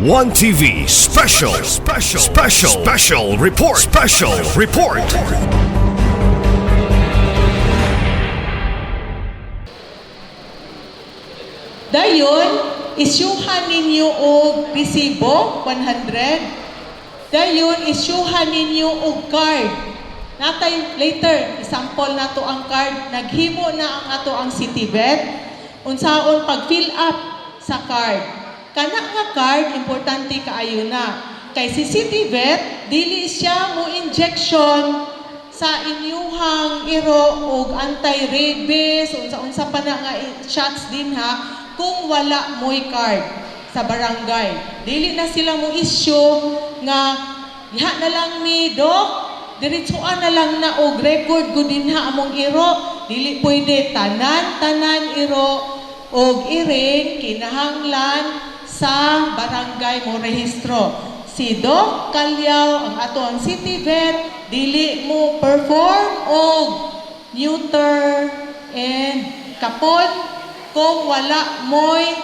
One TV special report. Dayon, isyuhan ninyo og resibo 100. Dayon, isyuhan ninyo og card. Natay later, example nato ang card, naghimo na ang ato ang Citivet. Unsaon pag-fill up sa card. Kana nga card, importante kaayo na. Kay si Citivet, dili siya mo injection sa inyuhang iro og anti-rabies, unsa pa na nga shots din ha, kung wala mo'y card sa barangay. Dili na sila mo issue nga diha na lang mi dok, diretsuan na lang na og record ko din ha among iro. Dili pwede tanan iro og iring kinahanglan sa barangay mo rehistro. Si Doc Calyaw, ang ato ang Citivet, dili mo perform og neuter and kapon kung wala mo'y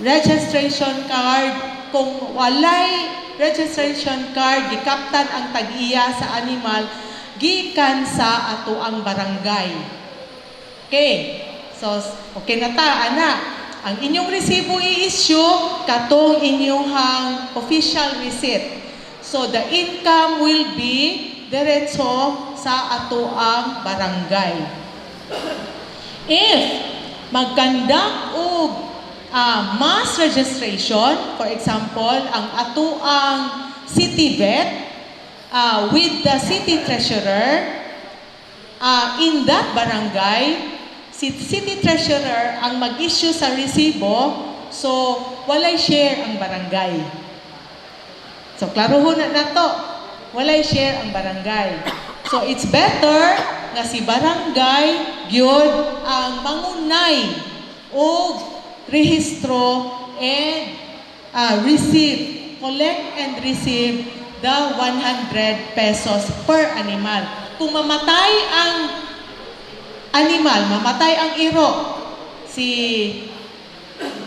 registration card. Kung walay registration card, gikaptan ang tag-iya sa animal, gikan sa ato ang barangay. Okay. So, okay na ta, ana. Ang inyong resibo i-issue, katong inyong official receipt. So, the income will be diretso sa ato ang barangay. If magkandak og mass registration, for example, ang ato ang Citivet with the city treasurer in that barangay, si city treasurer ang mag-issue sa resibo, so walay share ang barangay. So klaruhon na to, walay share ang barangay. So it's better nga si barangay gyud ang mangunay og rehistro and collect and receive the 100 pesos per animal. Kung mamatay ang animal, mamatay ang iro,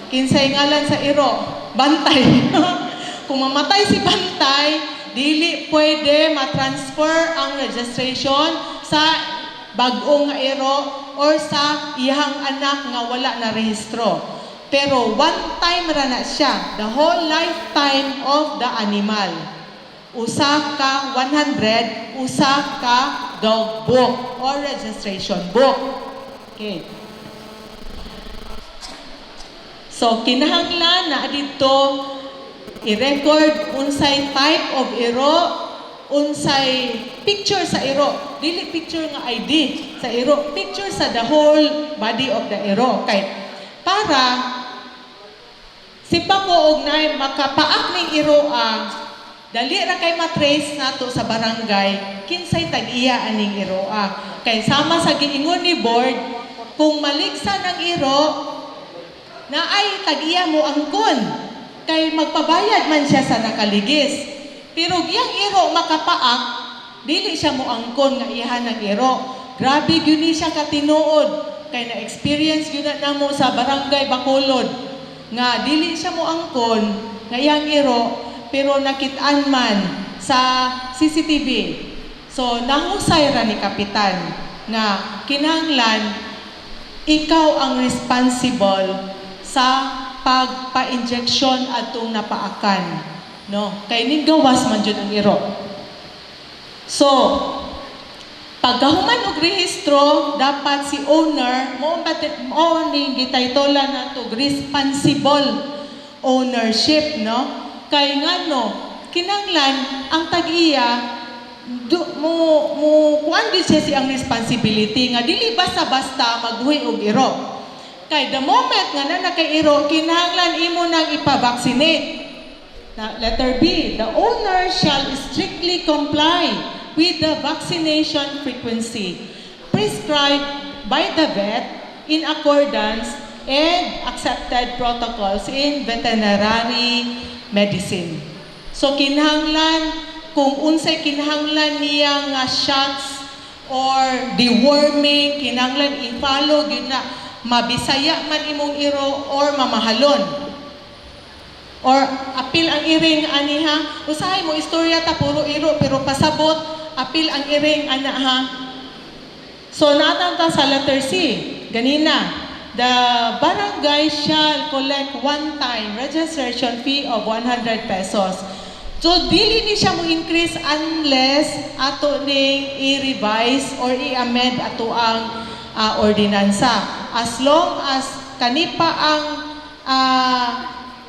kinsay ngalan sa iro, Bantay. Kung mamatay si Bantay, dili pwede matransfer ang registration sa bag-ong nga iro or sa iyang anak nga wala na rehistro. Pero one time ra na siya, the whole lifetime of the animal. Usa ka 100, usa ka dog book or registration book. Okay. So, kinahanglan na dito i-record unsay type of iro, unsay picture sa iro. Dili picture nga ID sa iro, picture sa the whole body of the iro. Kay para si Pako og nay makapaak ning iro ang dali ra kay matrace nato sa barangay kinsay tag-iya aning iroa. Kay sama sa giingon ni board, kung maligsa ng iro na ay tag-iya mo angkon, kay magpabayad man siya sa nakaligis. Pero giyang iro makapaak, dili siya mo angkon nga iyahan ng iro. Grabe gyud ni siya katinuod, kay na-experience gyud na mo sa barangay Bacolod nga dili siya mo angkon nga iyang iro, pero nakitaan man sa CCTV. So, nahusay ra ni Kapitan nga kinahanglan ikaw ang responsible sa pagpa-injection atong napaakan. No? Kay ning gawas man jud ang iro. So, pagkahuman og rehistro, dapat si owner mo ning gitaytolan nato responsible ownership, no? Kay ngano kinanglan ang tag-iya kuan gid siya siyang responsibility nga dili basta-basta maghuy og iro. Kay the moment nga na kay iro, kinahanglan imo nang ipa-vaccinate. Na letter B, the owner shall strictly comply with the vaccination frequency prescribed by the vet in accordance and accepted protocols in veterinary medicine. So kinahanglan kung unsay kinahanglan niya nga shots or deworming, kinahanglan i-follow yun na mabisaya man imong iro or mamahalon. Or apil ang iring ani ha. Usahay mo istorya ta puro iro pero pasabot apil ang iring ana ha. So natanta sa letter C. Ganina. The barangay shall collect one-time registration fee of 100 pesos. So, dili ni siya mo increase unless ato ning i-revise or i-amend ato ang ordinansa. As long as kanipa ang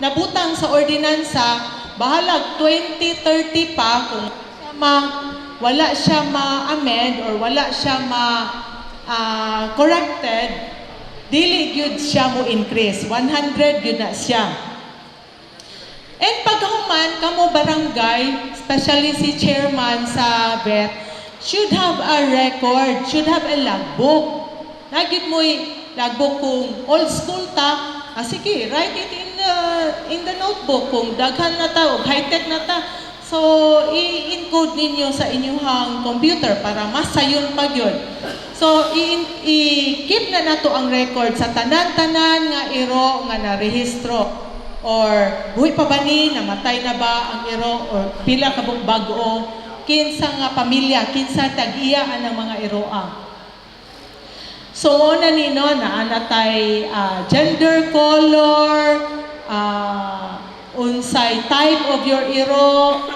nabutang sa ordinansa, bahalag 2030 pa kung wala siya ma-amend or wala siya corrected, dili gyud siya mo increase. 100 gyud na siya. And paghuman kamo barangay, especially si chairman sa BET, should have a record, should have a logbook. Nagid mo'y logbook kung old school ta, sige, write it in the notebook kung daghan na ta o high-tech na ta. So, i-encode ninyo sa inyong computer para mas sayon pag yun. So, i-keep na nato ang record sa tanan-tanan nga iro nga narehistro. Or, buhi pa ba ni, namatay na ba ang iro? Or, pila ka bang bago? Kinsa nga pamilya, kinsa tag-iyaan ng mga iroa. So, una nino, naanatay gender, color, unsay type of your iro,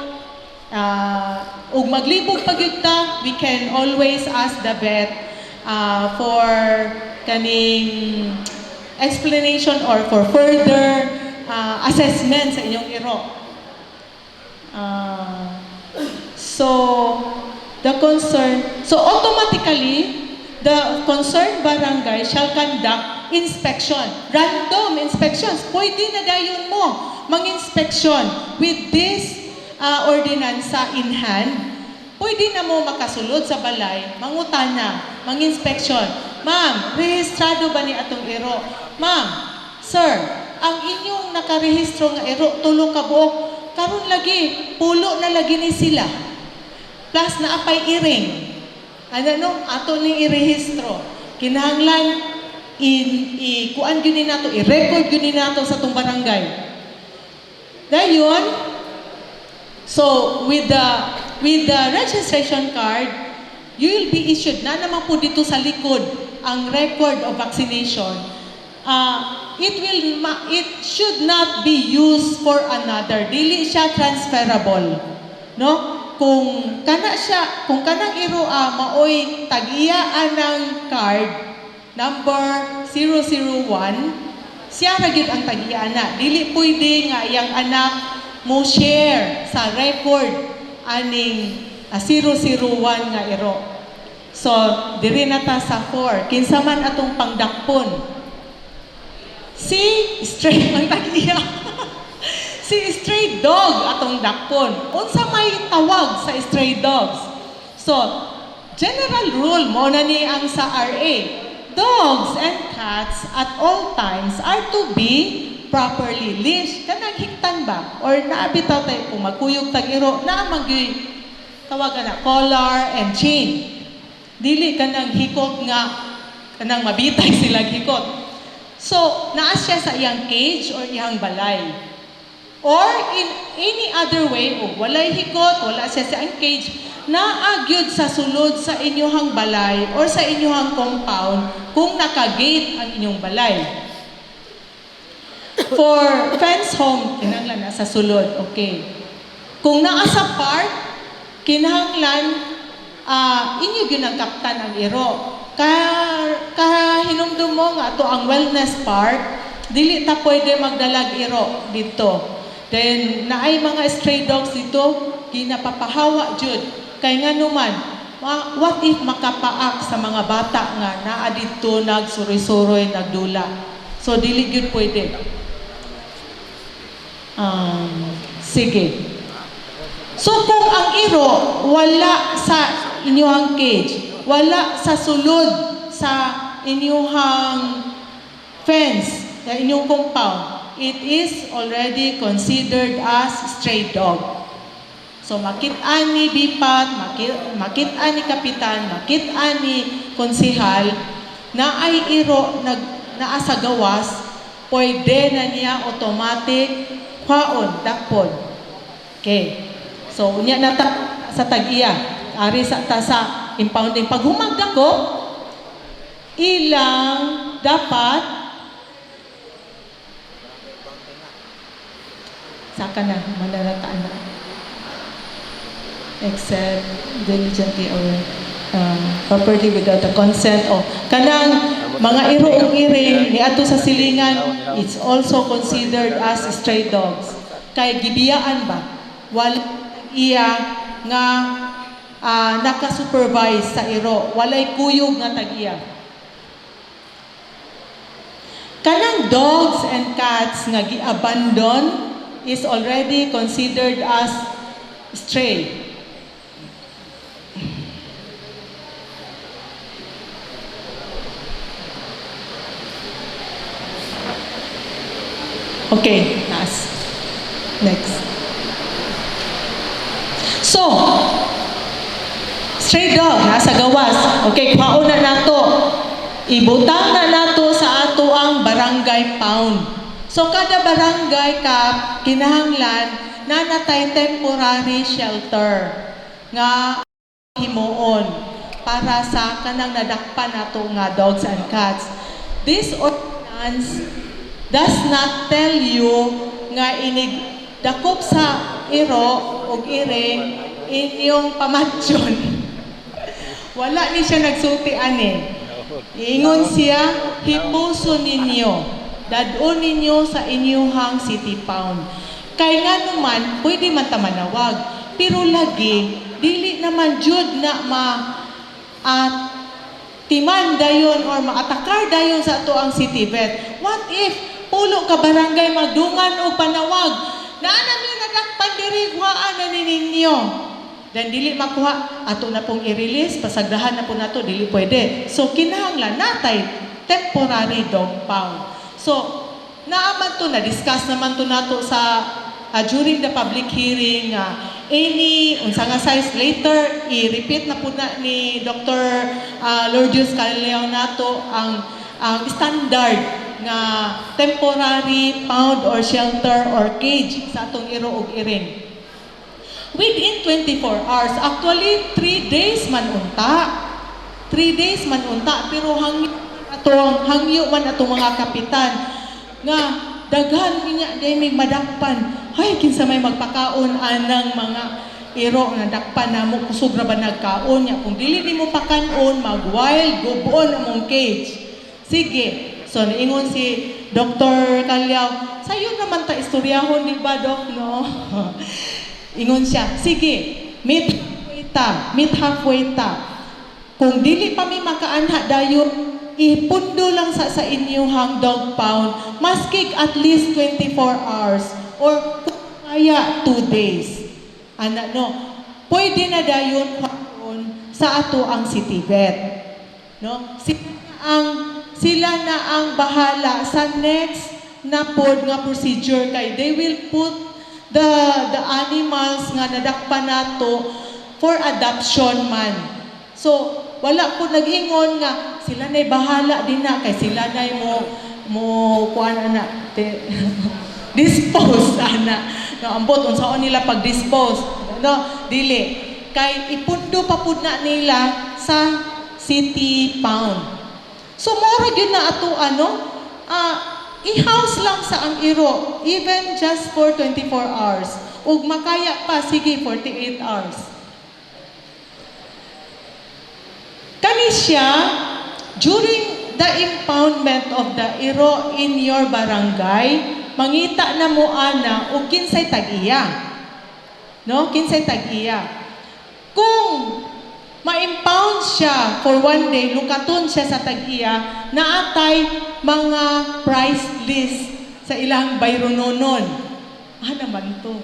ug maglibog pagyud we can always ask the vet for kaning explanation or for further assessment sa inyong iro. So automatically, the concerned barangay shall conduct inspection. Random inspections. Pwede na dayon mo mang-inspection with this ordinansa in hand. Pwede na mo makasulod sa balay, mangutana, mang-inspection. Ma'am, rehistrado ba ni atong iro? Ma'am, sir, ang inyong nakarehistro nga iro, tulo ka buok, karon lagi, pulo na lagi ni sila. Plus na apay iring. Ato ni irehistro. Kinahanglan kuan gyud nato, i-record gyud nato sa tong barangay. Dayon, so with the registration card, you will be issued na naman po dito sa likod ang record of vaccination. It should not be used for another. Dili siya transferable. No? Kung kanang iroa maoy tag-iyaan ng card number 001, siya ra gyud ang tag-iyaan na. Dili pwede nga iyang anak mo share sa record aning 001 nga iro. So, diri na ta sa 4. Kinsa man atong pangdakpon. Si stray ang tag-iya. Si stray dog atong dakpon. Unsa may tawag sa stray dogs? So, general rule mo na ni ang sa RA. Dogs and cats at all times are to be properly leashed. Kanang hiktan ba? Or naabitaw tayo kung magkuyog tag-iro, naamagyoy tawagan na collar and chain. Dili kanang hikot nga, kanang mabitay sila hikot. So, naa siya sa iyang cage or iyang balay. Or in any other way, walay hikot, wala siya sa iyang cage, naagyod sa sulod sa inyong balay or sa inyong compound kung naka-gate ang inyong balay. For fence home, kinahanglan na sa sulod, okay. Kung naa sa park, kinahanglan inyo ginagkaptan ang iro. Hinumdum mo nga ito ang wellness park, dili ta pwede magdalag iro dito. Then, naay mga stray dogs dito, ginapapahawa jud. Kay nga naman, what if makapaak sa mga bata nga naa dito nagsuroy-suroy, nagdula. So, dili jud pwede. Sige. So, kung ang iro wala sa inyong cage, wala sa sulod sa inyong fence, sa inyong compound, it is already considered as stray dog. So, makit-an ni Bipat, makit-an ni Kapitan, makit-an ni Konsihal, na ay iro naa sa gawas, pwede na niya automatic kwaon, dakpon. Okay. So, unya na sa tag-iya. Ari sa impounding. Pag humagda ko, ilang dapat saka na, mananataan na. Except diligently or property without the consent o kanang mga iro ug iring ni ato sa silingan, it's also considered as stray dogs. Kay gibiyaan ba wala iya nga naka-supervise sa iro, walay kuyog nga tag-iya. Kanang dogs and cats nga gi-abandon is already considered as stray. Okay, next. So, stray dog, nasa gawas. Okay, pauna nato. Ibutang na nato sa ato ang barangay pound. So, kada barangay ka, kinahanglan, nanatay temporary shelter nga himuon para sa kanang nadakpan nato nga dogs and cats. This ordinance does not tell you nga dakop sa iro o iring inyong pamatsyon. Wala ni siya nagsulti ani. Ingon siya, hipuso ninyo, dadon ninyo sa inyuhang city pound. Kay nga naman, pwede man ta manawag. Pero lagi, dili naman jud na timan dayon or maatakar dayon sa ato ang city vet. What if pulo ka barangay magdungan o panawag na namin nadakpan diri huwaan na ninyo. Dan dili makuha, ato na pong i-release, pasagdahan na po na to, dili pwede. So, kinahanglan natay temporary dog pound. So, naaman to, na-discuss naman to nato sa during the public hearing, unsa nga size later, i-repeat na po na ni Dr. Lourdes Callejon nato ang standard nga temporary pound or shelter or cage sa atong iro ug iring. Within 24 hours, actually 3 days man unta. 3 days man unta, pero hangyo man atong mga kapitan nga daghan niya day madakpan. Hay kinsa may magpakaon anang mga iro nga dakpan namo kusog ra ba nagkaon nya kung dili nimo pakanon mag-wild gubon among cage. Sige. So, niingon si Dr. Callejon, sayo naman ta istoryahon, di ba, Doc, no? Ingon siya, sige, meet halfway ta. Kung dili pa mi makaanha dayon, ipundo lang sa inyong dog pound, maskig at least 24 hours, or kaya 2 days. No? Pwede na dayon sa ato ang city vet. No? Sila na ang bahala sa next na pod nga procedure kay they will put the animals nga nadakpan nato for adoption man. So wala po nag-ingon nga sila na'y bahala din na kay sila na'y mo kuan na dispose ana. No, ambot unsaon nila pag-dispose. No, dili kay ipundo pa pud na nila sa city pound. So, mora yun na ato, i-house lang sa ang iro, even just for 24 hours. Ug makaya pa, sige, 48 hours. Kani siya, during the impoundment of the iro in your barangay, mangita na mo ana, o kinsay tag-iya. No? Kinsay tag-iya. Kung ma-impound siya for 1 day, lukaton siya sa tag-iya, naatay mga price list sa ilang bayrononon. Naman to.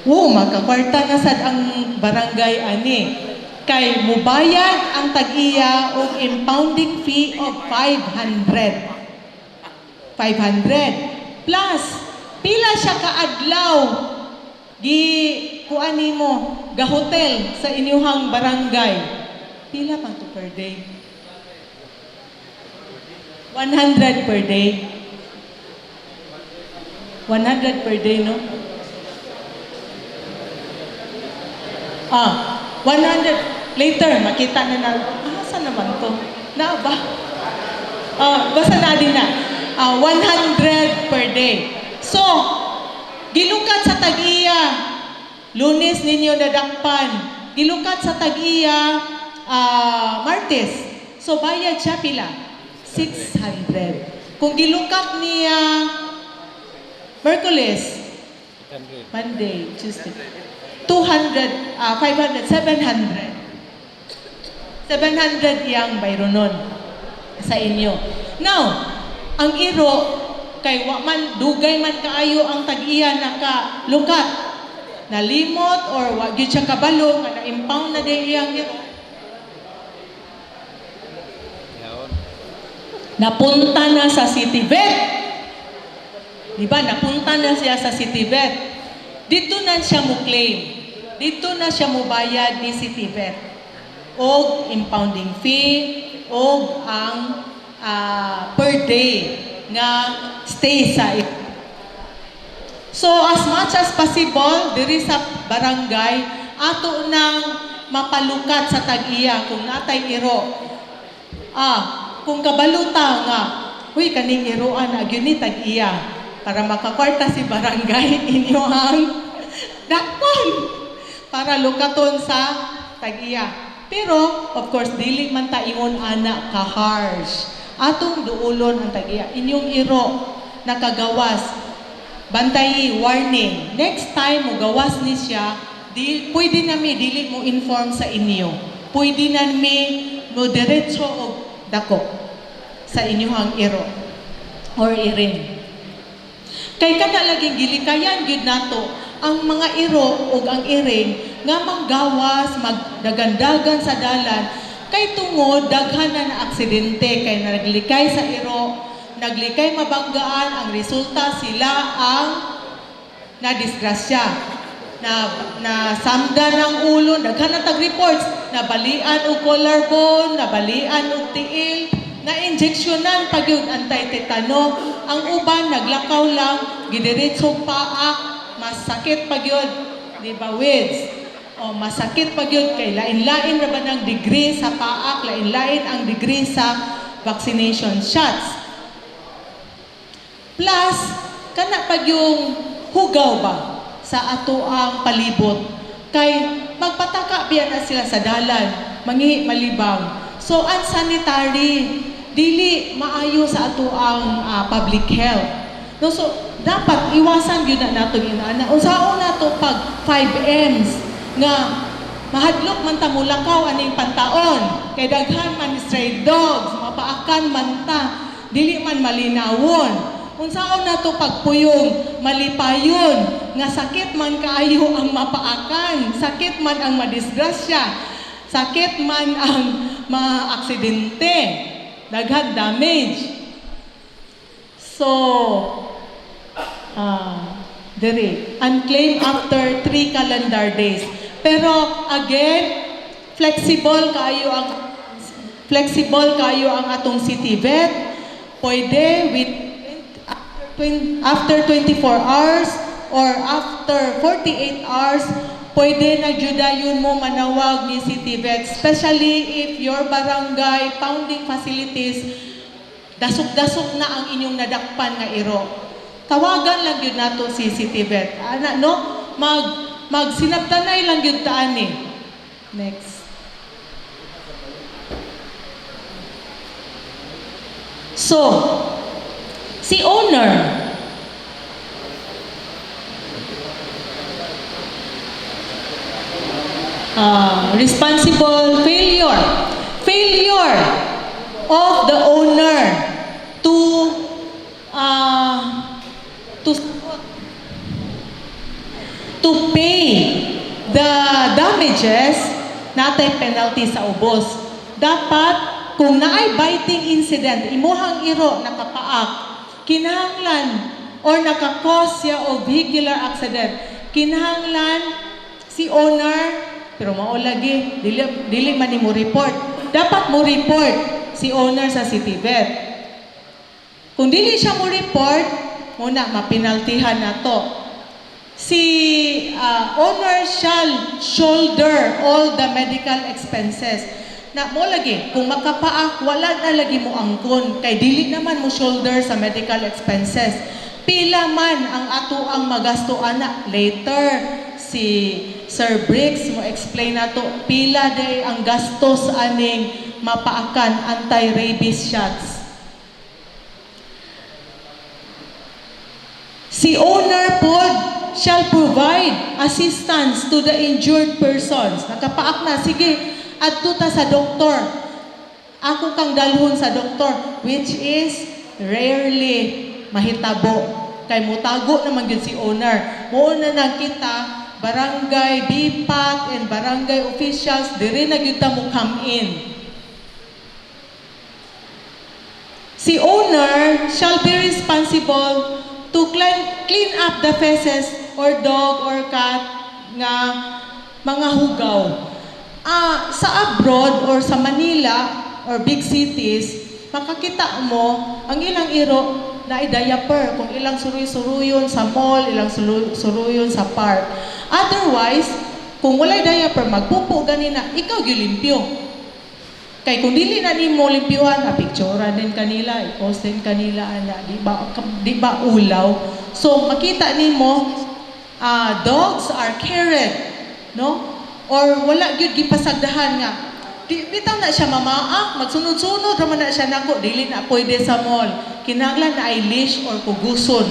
Magkakwarta na sad ang barangay ani. Kay mubayad ang tag-iya og impounding fee of 500. 500. Plus, pila siya kaadlaw kuan nimo ga-hotel sa inyuhang barangay. Pila pa to per day? 100 per day. 100 per day, no? 100. Later, makita na saan naman to? Na ba? Basta na din na. 100 per day. So, gilukat sa tag-iya, Lunes ninyo nadakpan. Gilukat sa tag-iya, Martes. So, bayad siya pila? 600. Kung gilukat niya Merkules, Monday, Tuesday, 200, 500, 700. 700 iyang bayronon sa inyo. Now, ang iro, kay man dugay man kaayo ang tag-iya nakalukat, nalimot or wa gyud siya kabalo nga na-impound na day iyang iro. Napunta na sa City Vet. Diba? Napunta na siya sa City Vet. Dito na siya mo claim. Dito na siya mo bayad ni City Vet. O impounding fee, o ang per day nga stay sa it. So as much as possible, diri sa barangay, ato nang mapalukat sa tag-iya kung natay iro. Kung kabaluta nga, huy, kaning iroan na gyud tag-iya para makakwarta si barangay inyo ang dakon para lukaton sa tag-iya. Pero, of course, dili man ta ingon ana ka-harsh. Atong duulon ang tag-iya. Inyong iro, nakagawas. Bantayi, warning. Next time mo gawas ni siya, pwede nami dili mo inform sa inyo. Pwede nami mo diretso o dako sa inyong iro or irin. Kay kada laging gilikayan gyud nato ang mga iro ug ang iring nga manggawas magdagandagan sa dalan kay tungod daghan na aksidente kay naglikay sa iro, naglikay mabanggaan, ang resulta sila ang nadisgrasya, na samda ng ulo, daghan na tag-reports, nabalian og collarbone, nabalian og tiil, na-injeksyonan pag yun anti-tetano. Ang uban, naglakaw lang, gidiretsong paak, masakit pag yun, di ba, Wids? O masakit pag yun, kay lain-lain na ba ng degree sa paak, lain-lain ang degree sa vaccination shots. Plus, kana pag yung hugaw ba sa ato ang palibot, kay magpataka biya na sila sa dalan, mangihi malibang. So, unsanitary, dili maayo sa ato ang public health. No, so, dapat iwasan yun na nato ginana. Unsaon nato pag 5Ms nga mahadlok man ta mulakaw aning pantaon. Kay daghan man stray dogs, mapaakan man ta, dili man malinawon. Unsaon nato pagpuyong malipayon nga sakit man kaayo ang mapaakan, sakit man ang madisgrasya, sakit man ang maaksidente, daghan damage. So, unclaim after 3 calendar days. Pero again, flexible kayo ang atong City Vet. Pwede after 24 hours or after 48 hours, pwede na judayon mo manawag ni City Vet, especially if your barangay pounding facilities dasok-dasok na ang inyong nadakpan nga iro. Tawagan lang yun nato si City Vet. Magsinabtanay lang yun taan eh. Next. So, si owner, responsible failure of the owner to pay the damages, natay penalty sa ubos. Dapat kung naay biting incident, imuhang iro nakapaak, kinahanglan or nakakos siya o vehicular accident, kinahanglan si owner, pero mao lagi, dili man ni mo report. Dapat mo report si owner sa City Vet. Kung dili siya mo report, muna mapinaltihan na to. Si owner shall shoulder all the medical expenses. Na mo lagi, kung makapaak, wala na lagi mo angkon. Kay dili naman mo shoulder sa medical expenses. Pila man ang ato ang magasto ana. Later, si Sir Briggs mo explain na to, pila day ang gastos aning mapaakan anti-rabies shots. Si owner pod shall provide assistance to the injured persons. Nakapaak na, sige, adto ta sa doktor. Ako kang dalhon sa doktor, which is rarely mahitabo. Kay mutago naman yun si owner. Muna na kita, barangay BPAT and barangay officials, diri na yun ta mo come in. Si owner shall be responsible to clean up the feces or dog or cat nga mga hugaw. Sa abroad or sa Manila or big cities, makakita mo ang ilang iro na i-diaper kung ilang suruy-suruyon sa mall, ilang suruyon sa park. Otherwise, kung walay diaper, magpupo ganina, ikaw gilimpyo. Kay kung dili na ni mo limpyuhan, pictura din kanila, i-post din kanila, di ba ulaw? So, makita ni mo, dogs are carried, no? Or wala gyud gipasagdahan nga. Bitaw na siya mamaak, magsunod-sunod raman na siya nako, dili na pwede sa mall. Kinahanglan na ay leash or kuguson.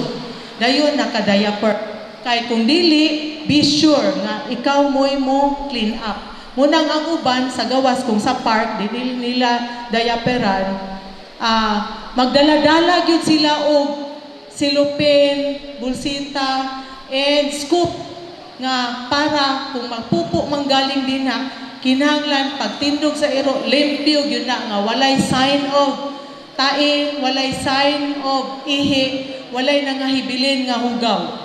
Dayon naka-diaper. Kay kung dili, be sure nga ikaw mo clean up. Munang ang uban sa gawas kung sa park, di nila diaperan, magdala-dala gyud sila og silupin, bulsita, and scoop nga para kung magpupo manggaling din na, kinahanglan pagtindog sa iro, limpyo gyud na nga walay sign of tae, walay sign of ihi, walay nangahibilin nga hugaw.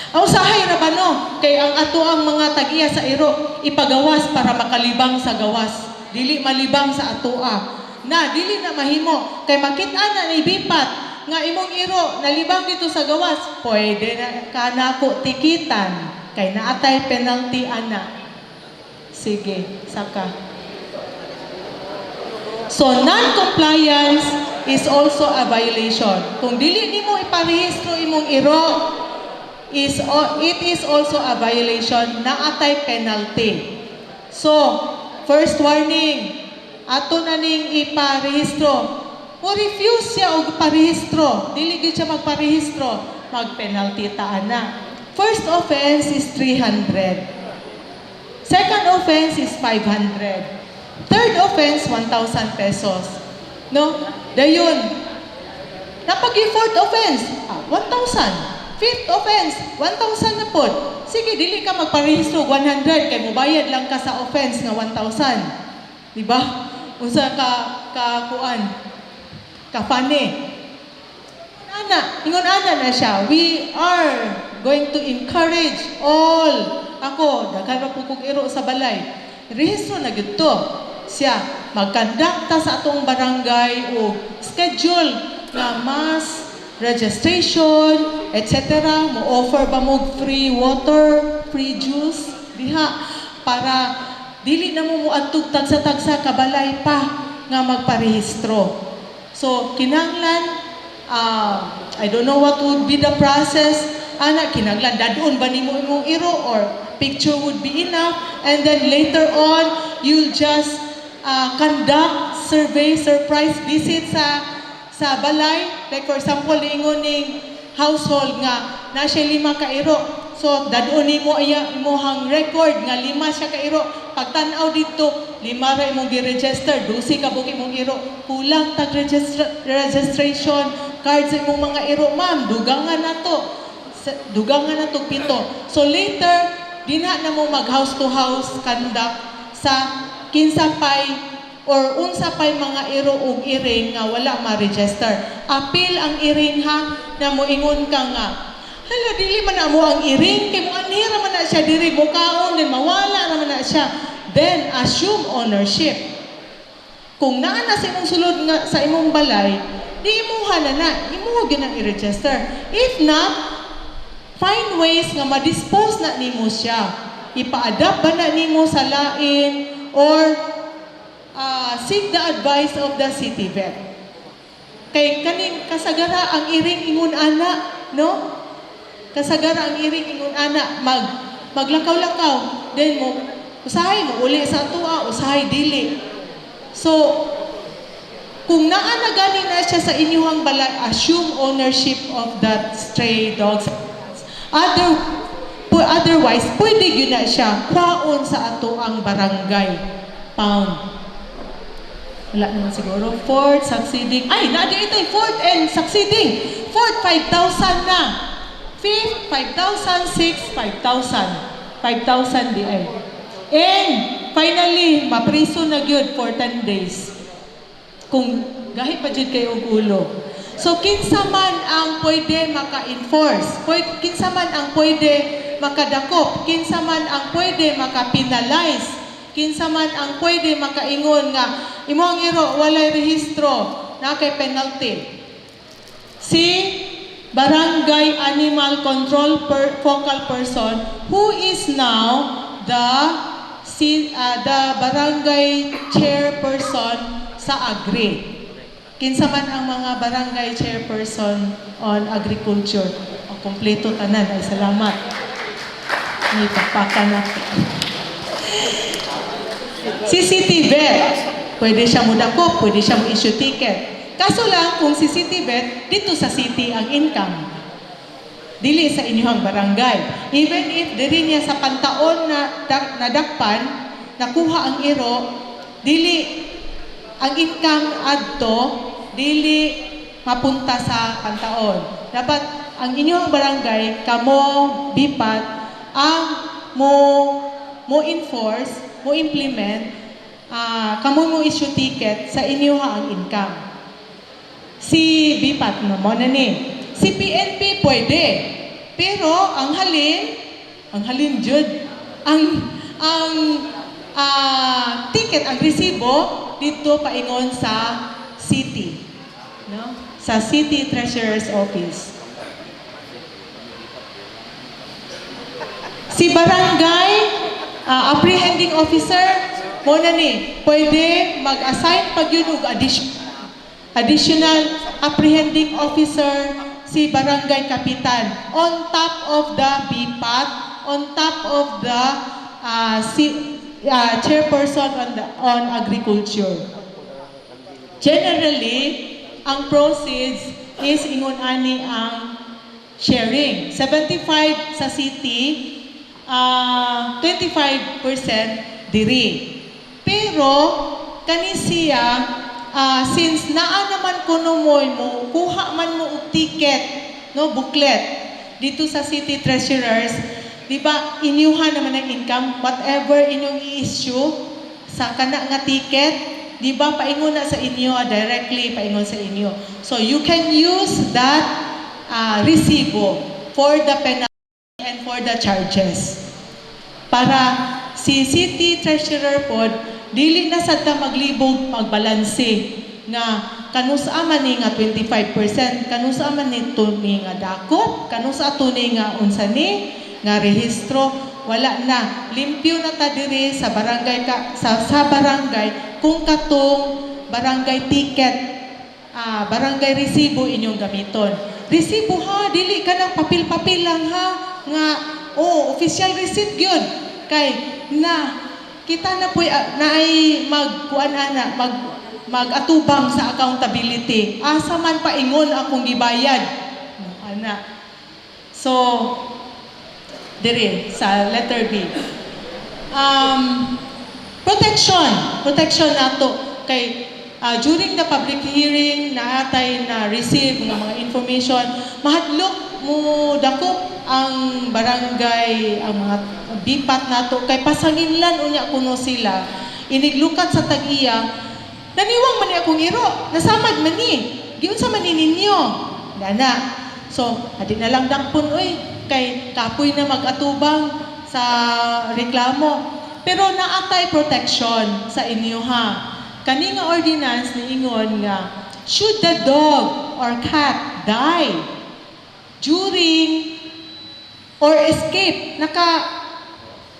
Ang usahay na ba no? Kay ang ato ang mga tag-iya sa iro, ipagawas para makalibang sa gawas. Dili malibang sa atoa. Na, dili na mahimo. Kay makita na ni Bipat, nga imong iro, nalibang dito sa gawas, pwede na kanako tikitan. Kay naatay penalty ana. Sige, saka. So, non-compliance is also a violation. Kung dili nimo iparehistro imong iro, it is also a violation na atay penalty. So, first warning, ato na ning iparehistro. O refuse siya og parehistro, dili gyud siya magparehistro, mag-penalty taan na. First offense is 300. Second offense is 500. Third offense, 1,000 pesos. No? Dayon. Napag fourth offense, 1,000. Fifth offense, 1,000 na po. Sige, dili ka magparehistro 100 kay mobayad lang ka sa offense nga 1,000. Di ba? Unsa ka kuan? Ka funny. Ingon ana na siya. We are going to encourage all. Ako, daghan pa pugog iro sa balay. Rehistro na gyud to. Siya magkandakta sa atong barangay o schedule nga mass registration, etc. Mo-offer ba mo free water, free juice, diha, para dili na mo muadtog tagsa-tagsa kabalay pa nga magparehistro. So, kinanglan, I don't know what would be the process, kinanglan, dadun ba ni mo imong iro or picture would be enough, and then later on, you'll just conduct survey, surprise visit sa balay, like for example, ingon ning household nga na siya 5 ka iro. So dadon nimo imong record nga 5 siya ka iro. Pagtan-aw dito, 5 ra imong gi-register, 12 ka buki imong iro. Kulang tag registration cards sa imong mga iro, ma'am. Dugangan na to 7. So later, dinha na mo mag house to house conduct sa kinsa pay or unsa pay mga iro ug iring nga wala ma-register. Appeal ang iring ha, na moingon ka nga, hala, dili man na mo ang iring, kay mo anira man na siya diri, mukaon din, mawala naman na siya. Then, assume ownership. Kung naa na sa imong sulod nga sa imong balay, di imuha na, imuha gyud ang i-register. If not, find ways nga ma-dispose na nimo siya. Ipa-adapt ba na nimo sa lain or seek the advice of the city vet. Kay kaning kasagara ang iring ingon ana, no? Kasagara ang iring ingon ana, maglakaw-lakaw, then mo usahay mo uli sa tuwa, usahay dili. So, kung naa na gani na siya sa inyong balay, assume ownership of that stray dogs. Otherwise, pwede yun na siya kwaon sa ato ang barangay pound. Wala naman siguro. Fourth, succeeding. Ay, naadi ito. Fourth and succeeding. Fourth, 5,000 na. Fifth, 5,000. Sixth, 5,000. 5,000 di ay. And, finally, mapriso na yun for 10 days. Kung gahi pa dyan kayo ang ulo. So, kinsa man ang pwede maka-enforce, kinsa man ang pwede makadakop, kinsa man ang pwede maka-penalize, kinsa man ang pwede makaingon nga imong iro walay rehistro na kay penalty. Si Barangay Animal Control Focal Person who is now the barangay chairperson sa Agri. Kinsa man ang mga barangay chairperson on agriculture. O kompleto tanan ay salamat. May pagpaka natin. CCTV, pwede siya mudakop, pwede siya mo-issue ticket. Kaso lang, kung CCTV, dito sa city ang income. Dili sa inyong barangay. Even if diri niya sa pantaon na nadakpan, nakuha ang iro, dili ang income adto, dili mapunta sa pantaon. Dapat ang inyong barangay, kamo, bipat, ang mo enforce, mo implement, kamo mo issue ticket sa inyo ang income. Si bipat no mo na ni. Si PNP pwede. Pero ang halin jud, ang ticket, ang resibo dito paingon sa city, no? Sa City Treasurer's Office. Si barangay apprehending officer mo na ni, pwede mag-assign pag yun og additional apprehending officer si barangay kapitan on top of the BPAT, on top of the chairperson on agriculture. Generally, ang proceeds is ingon ani ang sharing. 75 sa city, 25% diri. Pero kani siya since naa naman kuno mo kuha man mo og ticket, no, booklet dito sa city treasurers, di ba inyuhan naman ang income whatever inyong i-issue sa kana nga ticket, di ba paingon na sa inyo directly paingon sa inyo. So you can use that resibo for the penalty and for the charges. Para si city treasurer pod dili na sad ta maglibog magbalanse nga kanusa man ni nga 25%, kanusa man ni tuni nga dakop, kanusa tuni nga unsa ni nga rehistro, wala na. Limpyo na ta diri sa barangay sa barangay kung katong barangay ticket, barangay resibo inyong gamiton. Resibo ha, dili ka ng papel-papel lang ha nga official receipt gyud kay na kita na po na ay mag-atubang sa accountability. Asa man paingon akong gibayad. Ana. So, dire sa letter B. Protection nato kay during the public hearing naatay na receive mga information, mahadlok mo dakop ang barangay, ang mga bipat nato kay pasanginlan unya kuno sila iniglukat sa tag-iya naniwang man ni akong iro nasamad man ni giunsa man ni ninyo dana. So adi na lang dangpon kay kapoy na mag-atubang sa reklamo pero naatay protection sa inyo ha kani nga ordinance niingon nga should the dog or cat die during or escape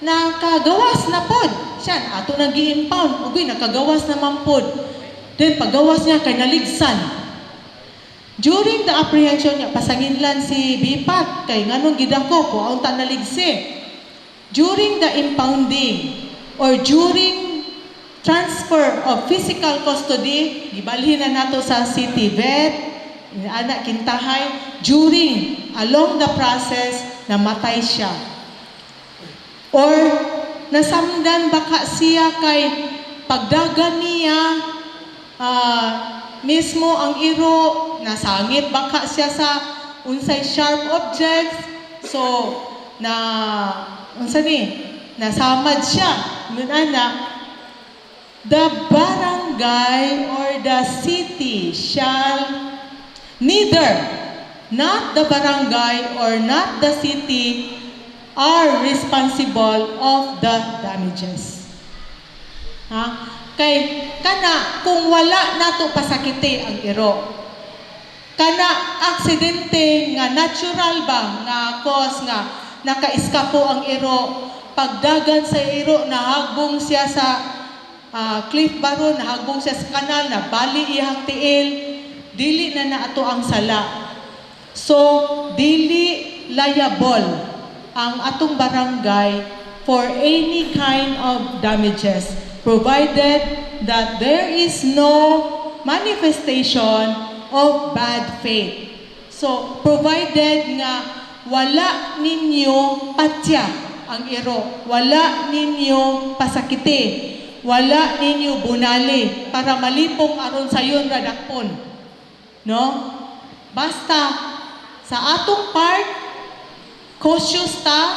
nakagawas na pod siya ato nang gi-impound ugoy nakagawas naman pod then paggawas niya kay naligsan during the apprehension niya pasanginlan si Bipat kay nganong gidako ko aun ta naligsi during the impounding or during transfer of physical custody, gibalhin na nato sa city vet, anak kintahay, along the process, namatay siya. Or, nasamdan baka siya kay pagdagan niya, mismo ang iro, nasangit baka siya sa unsay sharp objects, so, nasamad siya. The barangay or the city shall neither, not the barangay or not the city, are responsible of the damages. Kay kana kung wala nato pasakiti ang iro, kana aksidente nga natural ba nga cause nga nakaiskapo ang iro, pagdagan sa iro nahagbong siya sa cliff baron, nahagbong siya sa kanal, na bali iyang tiil, dili na ato ang sala. So, dili liable ang atong barangay for any kind of damages, provided that there is no manifestation of bad faith. So, provided nga wala ninyo patya ang iro, wala ninyo pasakiti, wala ninyo bunali para malipong aron sayon radakpon. No? Basta sa atong part cautious ta,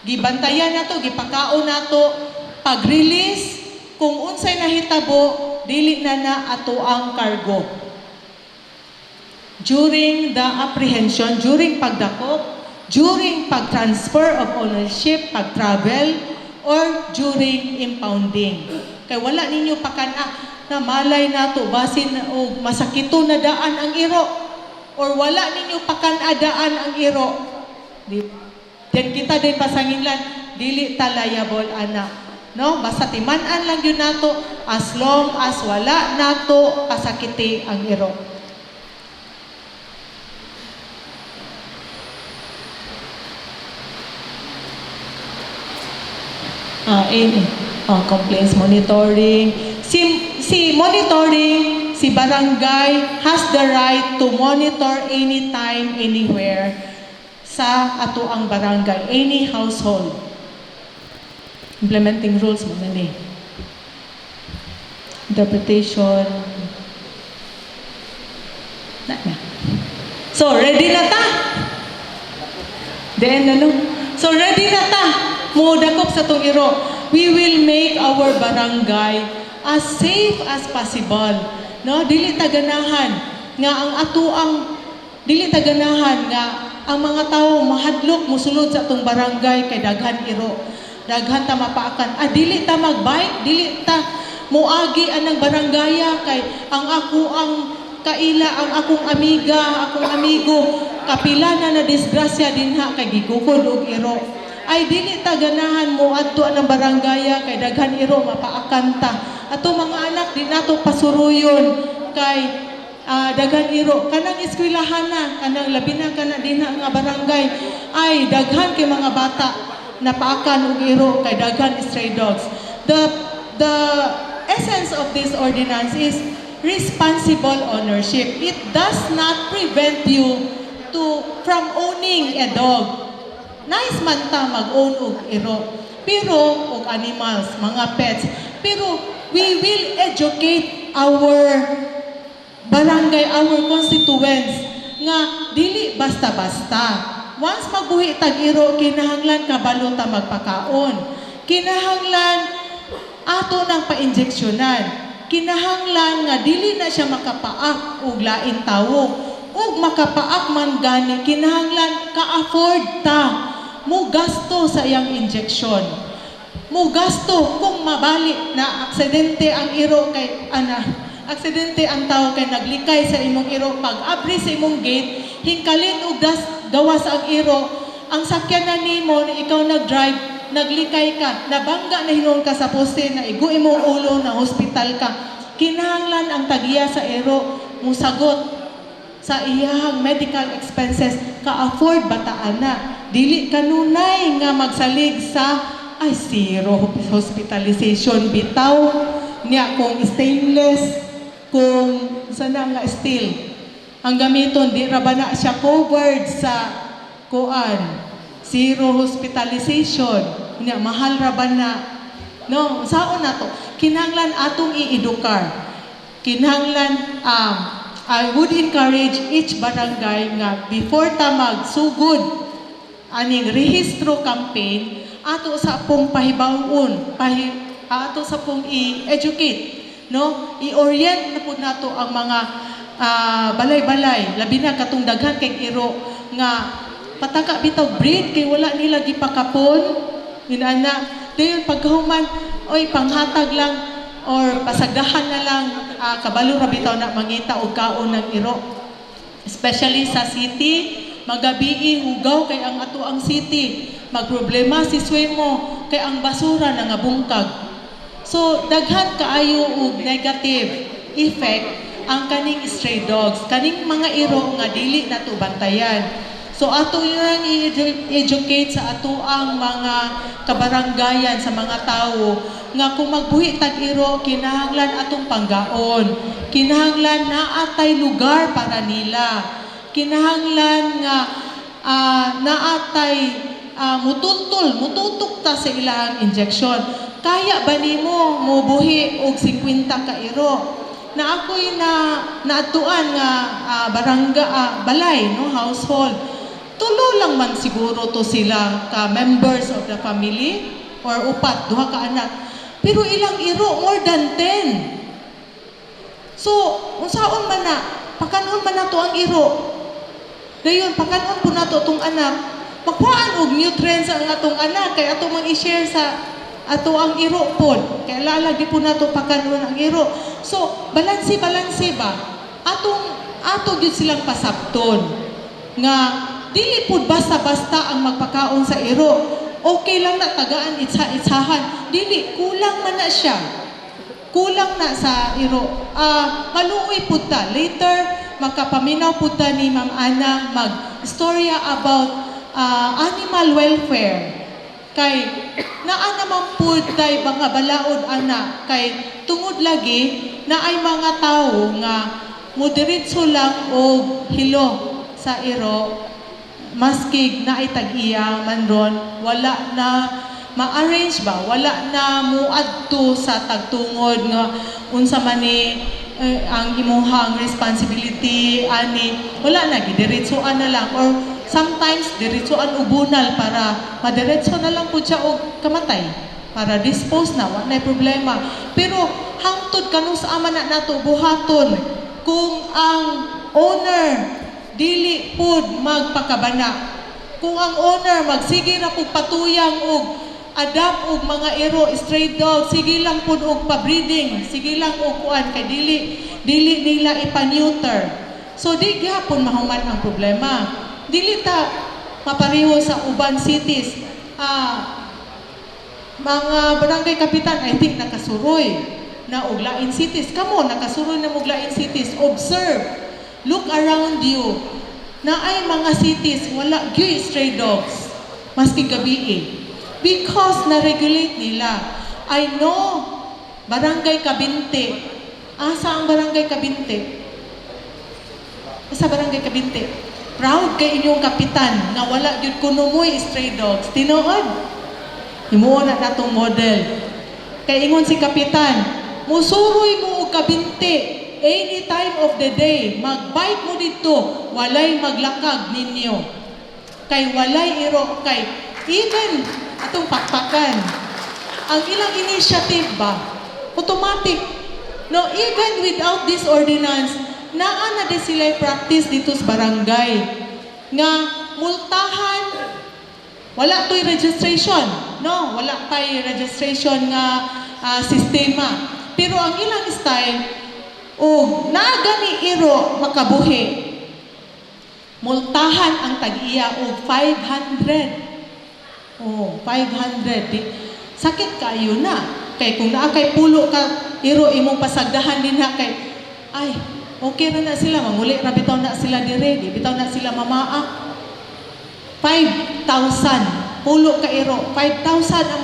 gibantayan nato, gipakaon nato, pag-release kung unsay nahitabo, dili na ato ang cargo. During the apprehension, during pagdakop, during pag-transfer of ownership, pag-travel, or during impounding. Kay wala ninyo pakana na malay nato basin o masakito na daan ang iro or wala ninyo pakanadaan ang iro. Then kita din pasanginlan dili ta liable ana. No, basta timan-an lang yun nato as long as wala nato pasakiti ang iro. Complaints monitoring. Si monitoring, si barangay has the right to monitor anytime, anywhere sa ato ang barangay, any household. Implementing rules mo na ni. Interpretation. So, ready na ta? So, ready na ta? Mudakop sa tong iro. We will make our barangay as safe as possible. No, dili taganahan nga ang mga tao mahadlok musulod sa atong barangay kay daghan iro. Daghan ta mapaakan. Dili ta magbike, dili ta muagi anang barangaya kay ang kaila ang akong amiga, akong amigo kapila na disgrasya dinha kay gigukod og iro. Ay dili ta ganahan mo adto ang barangaya kay daghan iro mapaakan ta. Ato mga anak di nato pasuruyon kay daghan iro kanang eskwelahan na kanang labi na kana dinha nga barangay ay daghan kay mga bata napaakan og iro kay daghan stray dogs. The essence of this ordinance is responsible ownership. It does not prevent you from owning a dog. Nice man ta mag-own og iro. Pero, og animals, mga pets. Pero, we will educate our barangay, our constituents, nga dili basta-basta. Once magbuhi tag iro, kinahanglan kabalo ta magpakaon. Kinahanglan ato nang pa-injeksyonan. Kinahanglan nga dili na siya makapaak og lain tawo. Og makapaak man gani, kinahanglan ka-afford ta mo gasto sa iyang injection. mo gasto kung mabali na aksidente ang iro kay aksidente ang tao kay naglikay sa imong iro pag abri sa imong gate hingkalit og gawas ang iro ang sakyanan nimo na ikaw nag-drive naglikay ka nabangga na hinon ka sa poste na igo imong ulo na hospital ka kinahanglan ang tagiya sa iro musagot sa iyang medical expenses ka-afford bataan na dili kanunay nga magsalig sa ay zero hospitalization bitaw niya kung stainless kung sana nga steel ang gamiton di ra ba na siya covered sa kuan zero hospitalization niya mahal ra ba na no saon na to kinahanglan atong i-edukar kinahanglan I would encourage each barangay nga before ta magsugod aning rehistro campaign ato sa pong pahibawon ato sa pong i-educate no i-orient na pud nato ang mga balay-balay labi na katong daghan kay iro nga pataka bitaw breed kay wala nila gipakapon inana dayon paghuman oy panghatag lang or pasagdahan na lang kabalo ra bitaw na mangita og kaon ng iro especially sa city magabii hugaw kay ang ato ang city magproblema si Swemo kay ang basura na nga bungkag so daghan kaayo og negative effect ang kaning stray dogs kaning mga iro nga dili nato bantayan so ato yung i-educate sa ato ang mga kabaranggayan sa mga tao nga kung magbuhi tag-iro kinahanglan atong panggaon kinahanglan naatay lugar para nila kinahanglan nga naatay mututok ta sa ilang injection kaya ba nimo mobuhi og 50 ka iro na ako'y naatuan nga balay no household tulo lang man siguro to sila ka members of the family or upat duha ka anak pero ilang iro more than 10 so unsaon man na pakanon man nato ang iro dayon pakanon po nato tong anak magkuhaan og nutrients ang atong anak kay ato man i-share sa ato ang iro pod kay lalagi po nato pakanon ang iro so balanse ba ato gyud silang pasabton nga dili pud basta-basta ang magpakaon sa iro okay lang na tagaan itsahan dili kulang man na siya kulang na sa iro maluoy pud ta later makapaminaw pud ta ni Ma'am Ana mag-storya about animal welfare kay naa naman pud tay mga balaod ana kay tungod lagi na ay mga tawo nga moderitso lang og hilo sa iro maskig na ay tag-iya man ron wala na ma-arrange ba wala na muadto sa tagtungod nga unsa man ni ang imuhang responsibility ani wala na gidiretsoan na lang or sometimes diretsoan ubunal para madiretso na lang pud siya og kamatay para dispose na wa nay problema pero hangtod kanus ama na nato buhaton kung ang owner dili pud magpakabana kung ang owner magsige ra pud patuyang og adapt og mga iro stray dog sige lang pud og pa-breeding sige lang og kuan kay dili nila ipa-neuter so di gyapon mahuman ang problema dili ta mapareho sa uban cities mga barangay kapitan I think nakasuroy na og lain cities kamo nakasuroy na og lain cities observe look around you na ay mga cities wala gyud stray dogs maski gabi because na-regulate nila I know barangay Kabinte asa ang barangay Kabinte asa barangay Kabinte proud kay inyong kapitan na wala gyud kunumoy stray dogs tinuod himuon na natong model kay ingon si kapitan musuroy mo og Kabinte any time of the day, mag-bike mo dito, walay maglakag ninyo. Kay walay iro, kay even atong pakpakan. Ang ilang initiative ba, automatic. No, even without this ordinance, naa na din sila practice dito sa barangay. Nga, multahan wala to'y registration, no? Wala pa'y registration nga sistema. Pero ang ilang style, nagani iro makabuhi, multahan ang tag-iya og 500. 500. Sakit kayo na. Kay kung naa kay pulo ka, iro imong pasagdahan din ha kay, ay, okay na sila, manguli na bitaw na sila dire, bitaw na sila mamaa. 5,000 pulo ka iro, 5,000 ang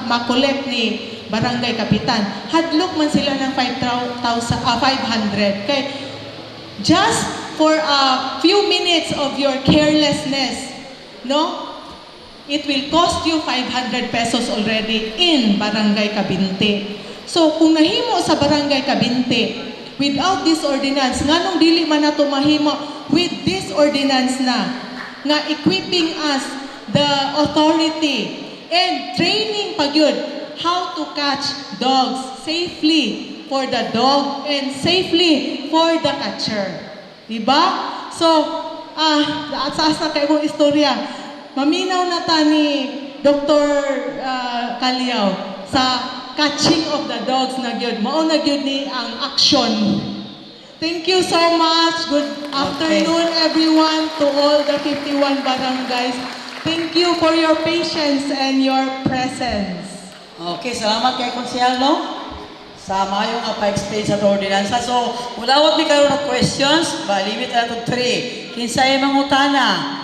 makolekt ni barangay kapitan. Hadlok man sila ng 500. Kay just for a few minutes of your carelessness, no? It will cost you 500 pesos already in Barangay Kabinte. So kung nahimo sa Barangay Kabinte without this ordinance, nganong dili man nato mahimo with this ordinance na nga equipping us the authority and training pagyud how to catch dogs safely for the dog and safely for the catcher. Diba? So, taas na kayo kong istorya. Maminaw na ta ni Dr. Calyaw sa catching of the dogs na gyud. Mao na gyud ni ang action. Thank you so much. Good afternoon, everyone, to all the 51 barangays. Thank you for your patience and your presence. Okay, salamat kay Konsehal, no? Sa mayong pa-explain sa ordinansa. So, mulawat mi kayo ng questions, limit na ito 3. Kinsay mangutana?